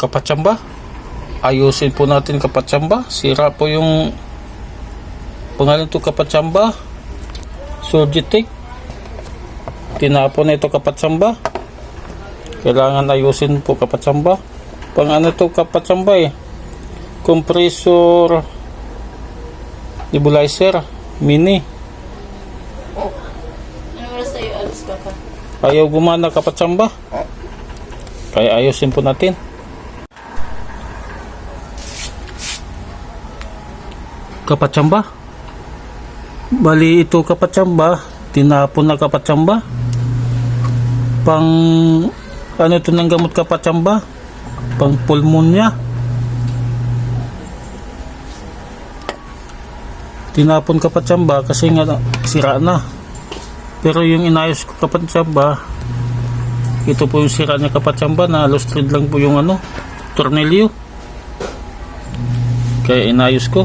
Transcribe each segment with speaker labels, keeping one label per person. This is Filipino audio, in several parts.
Speaker 1: Kapatsamba, ayusin po natin kapatsamba. Sira po yung pangalan to kapatsamba, Surgitic. Tinapon na ito kapatsamba. Kailangan ayusin po kapatsamba. Pang ano to kapatsamba compressor nebulizer mini.
Speaker 2: Anong oras tayo alis ka pa?
Speaker 1: Ayaw gumana kapatsamba. Kaya ayusin po natin. Kapatsamba, bali ito kapatsamba, tinapon na kapatsamba. Pang ano ito ng gamot kapatsamba, pang pulmonya. Tinapon kapatsamba kasi nga sira na. Pero yung inayos ko kapatsamba, ito po yung sira niya kapatsamba, na lustrad lang po yung ano, tornilyo. Kaya inayos ko.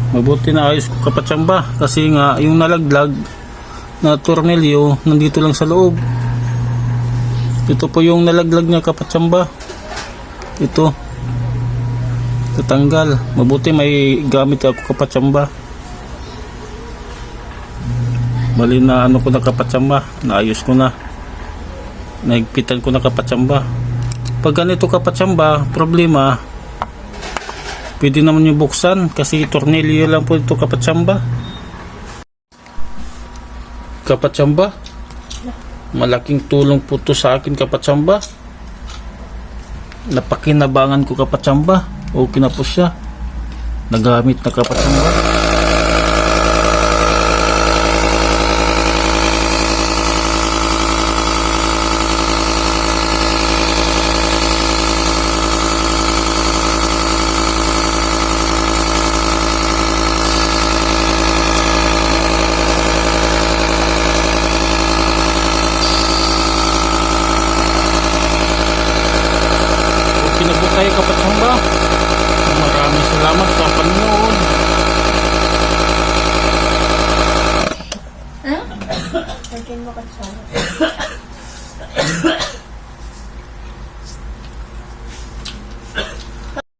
Speaker 1: Mabuti na ayos ko kapatsamba kasi nga yung nalaglag na tornilyo nandito lang sa loob. Ito po yung nalaglag niya kapatsamba. Ito tatanggal. Mabuti may gamit ako kapatsamba. Bali na ano ko na kapatsamba, naayos ko na, naigpitan ko na kapatsamba. Pag ganito kapatsamba, problema, pwede naman yung buksan kasi tornilyo lang po ito kapatsamba. Kapatsamba, malaking tulong po ito sa akin kapatsamba. Napakinabangan ko kapatsamba. Okay na po siya, nagamit na kapatsamba. Pinagod tayo kapatsamba. Maraming salamat sa panonood.
Speaker 2: Lagyan mo ka siya.